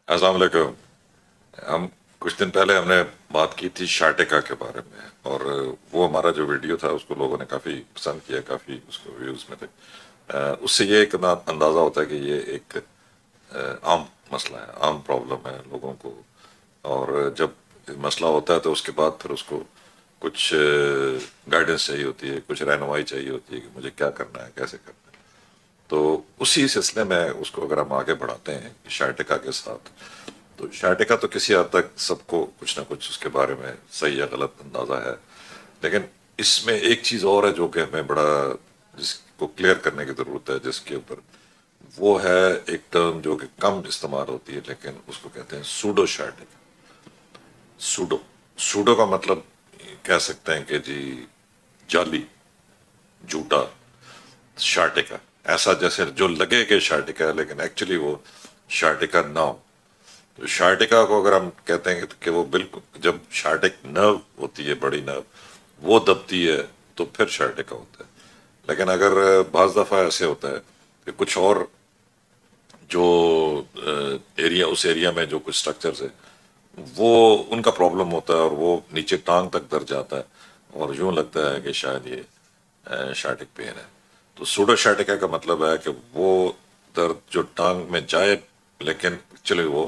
अस्सलाम वालेकुम। हम कुछ दिन पहले हमने बात की थी शार्टिका के बारे में, और वो हमारा जो वीडियो था उसको लोगों ने काफ़ी पसंद किया, काफ़ी उसको व्यूज़ में थे। उससे ये एक अंदाज़ा होता है कि ये एक आम मसला है, आम प्रॉब्लम है लोगों को। और जब मसला होता है तो उसके बाद फिर उसको कुछ गाइडेंस चाहिए होती है, कुछ रहनुमाई चाहिए होती है कि मुझे क्या करना है, कैसे करना है। तो उसी सिलसिले में उसको अगर हम आगे बढ़ाते हैं शार्टिका के साथ, तो शार्टिका तो किसी हद तक सबको कुछ ना कुछ उसके बारे में सही या गलत अंदाजा है। लेकिन इसमें एक चीज और है जो कि हमें बड़ा जिसको क्लियर करने की जरूरत है, जिसके ऊपर वो है एक टर्म जो कि कम इस्तेमाल होती है, लेकिन उसको कहते हैं सूडो शार्टिका। सूडो सूडो का मतलब कह सकते हैं कि जी जाली, झूठा शार्टिका, ऐसा जैसे जो लगे कि शार्टिका है लेकिन एक्चुअली वो शार्टिका ना हो। तो शार्टिका को अगर हम कहते हैं कि वो बिल्कुल, जब शार्टिक नर्व होती है, बड़ी नर्व, वो दबती है तो फिर शार्टिका होता है। लेकिन अगर बाज दफा ऐसे होता है कि कुछ और जो एरिया, उस एरिया में जो कुछ स्ट्रक्चर्स है वो उनका प्रॉब्लम होता है और वो नीचे टांग तक दर्द जाता है, और यूं लगता है कि शायद ये शार्टिक पेन है। तो सूडो शार्टिका का मतलब है कि वो दर्द जो टांग में जाए लेकिन एक्चुअली वो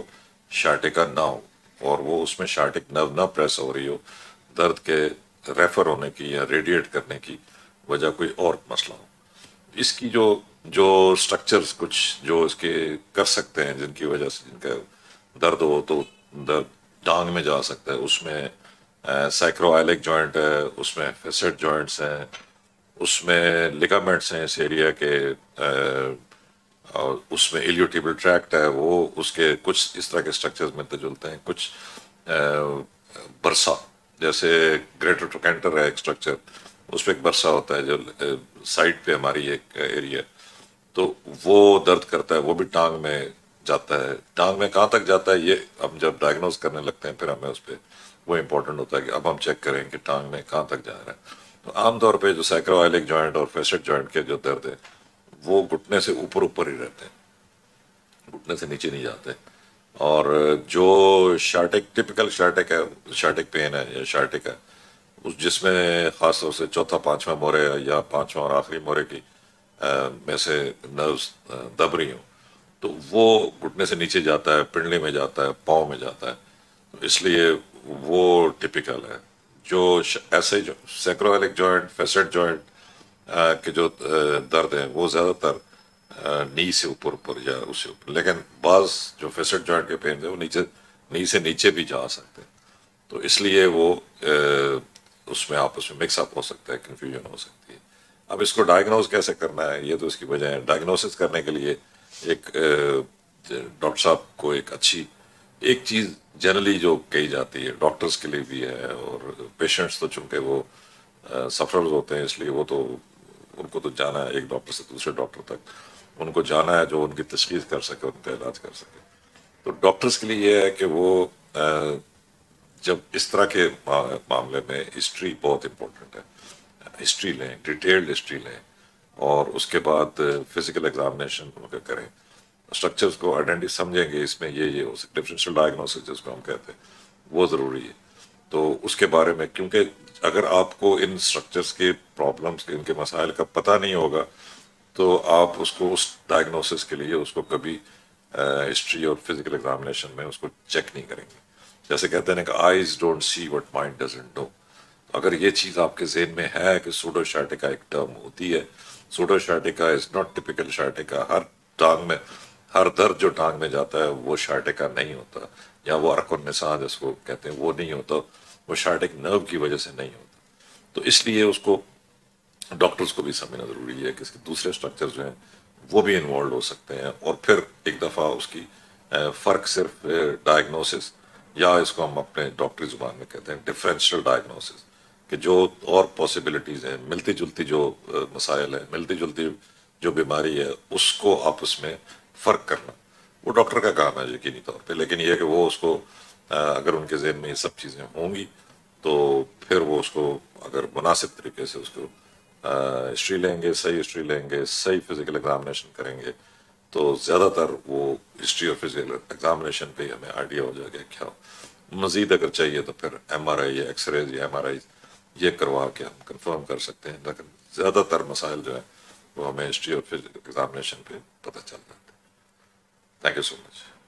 शार्टिका ना हो, और वो उसमें शार्टिक नर्व ना प्रेस हो रही हो, दर्द के रेफर होने की या रेडिएट करने की वजह कोई और मसला हो। इसकी जो जो स्ट्रक्चर्स कुछ जो इसके कर सकते हैं, जिनकी वजह से जिनका दर्द हो तो दर्द टांग में जा सकता है, उसमें सैक्रोइलिक जॉइंट है, उसमें फेसेट जॉइंट्स हैं, उसमें लिगामेंट्स हैं इस एरिया के, और उसमें इलियोटिबल ट्रैक्ट है, वो उसके कुछ इस तरह के स्ट्रक्चर्स मिलते जुलते हैं। कुछ बरसा, जैसे ग्रेटर ट्रोकेंटर है एक स्ट्रक्चर, उस पर एक बरसा होता है जो साइड पे हमारी एक एरिया, तो वो दर्द करता है, वो भी टांग में जाता है। टांग में कहाँ तक जाता है ये हम जब डायग्नोज करने लगते हैं फिर हमें उस पर वो इम्पोर्टेंट होता है कि अब हम चेक करें कि टांग में कहाँ तक जा रहा है। तो आमतौर पे जो सैक्रोइलिक जॉइंट और फेसेट जॉइंट के जो दर्द है वो घुटने से ऊपर ऊपर ही रहते हैं, घुटने से नीचे नहीं जाते। और जो शार्टिक, टिपिकल शार्टिक है, शार्टिक पेन है या शार्टिक है, उस जिसमें खास तौर से चौथा पांचवा मोरे या पांचवा और आखिरी मोरे की में से नर्व्स दब रही हूँ, तो वो घुटने से नीचे जाता है, पिंडली में जाता है, पाँव में जाता है। तो इसलिए वो टिपिकल है। जो ऐसे जो सैक्रोइलिक जॉइंट, फेसेट जॉइंट के जो दर्द है वो ज़्यादातर नी से ऊपर ऊपर या उससे ऊपर, लेकिन बाज जो फेसेट जॉइंट के पेन है वो नीचे, नी से नीचे भी जा सकते हैं। तो इसलिए वो उसमें आपस में मिक्सअप हो सकता है, कंफ्यूजन हो सकती है। अब इसको डायग्नोज कैसे करना है ये तो इसकी वजह है। डायग्नोसिस करने के लिए एक डॉक्टर साहब को एक अच्छी एक चीज जनरली जो कही जाती है, डॉक्टर्स के लिए भी है और पेशेंट्स तो चूंकि वो सफरर्स होते हैं इसलिए वो तो उनको तो जाना है एक डॉक्टर से दूसरे डॉक्टर तक, उनको जाना है जो उनकी तशखीस कर सके, उनका इलाज कर सके। तो डॉक्टर्स के लिए ये है कि वो जब इस तरह के मामले में हिस्ट्री बहुत इंपॉर्टेंट है। हिस्ट्री लें, डिटेल्ड हिस्ट्री लें, और उसके बाद फिजिकल एग्जामिनेशन उनका करें, स्ट्रक्चर्स को आइडेंटिटी समझेंगे, इसमें ये हो सकता है, डिफरेंशियल डायग्नोसिस जिसको हम कहते हैं वो ज़रूरी है। तो उसके बारे में, क्योंकि अगर आपको इन स्ट्रक्चर्स के प्रॉब्लम्स के, इनके मसाइल का पता नहीं होगा तो आप उसको उस डायग्नोसिस के लिए उसको कभी हिस्ट्री और फिजिकल एग्जामिनेशन में उसको चेक नहीं करेंगे। जैसे कहते हैं ना कि eyes don't see what mind doesn't know. अगर ये चीज आपके जेहन में है कि सूडो शार्टिका एक टर्म होती है, सूडो शार्टिका इज नॉट टिपिकल शार्टिका, हर टांग में, हर दर्द जो टांग में जाता है वो शार्टिका नहीं होता, या वो अरकुन निसा जिसको कहते हैं वो नहीं होता, वो शार्टिक नर्व की वजह से नहीं होता। तो इसलिए उसको डॉक्टर्स को भी समझना जरूरी है कि इसके दूसरे स्ट्रक्चर जो हैं वो भी इन्वॉल्व हो सकते हैं, और फिर एक दफ़ा उसकी फ़र्क सिर्फ डायग्नोसिस, या इसको हम अपने डॉक्टरी जुबान में कहते हैं डिफरेंशियल डायग्नोसिस, कि जो और पॉसिबिलिटीज़ हैं, मिलती जुलती जो मसाइल हैं, मिलती जुलती जो बीमारी है, उसको आपस में फ़र्क करना वो डॉक्टर का काम है यकीनी तौर पे। लेकिन यह है कि वो उसको अगर उनके जहन में ये सब चीज़ें होंगी तो फिर वो उसको अगर मुनासिब तरीके से उसको हिस्ट्री लेंगे, सही हिस्ट्री लेंगे, सही फिजिकल एग्जामिनेशन करेंगे, تو زیادہ تر وہ ہسٹری اور فزیکل ایگزامینیشن پہ ہی ہمیں آئیڈیا ہو جائے گا کیا مزید اگر چاہیے تو پھر ایم آر آئی یا ایکس ریز یا ایم آر آئی یہ کروا کے ہم کنفرم کر سکتے ہیں، لیکن زیادہ تر مسائل جو ہیں وہ ہمیں ہسٹری اور فزیکل ایگزامینیشن پہ پتہ چل جاتے ہیں۔ Thank you so much.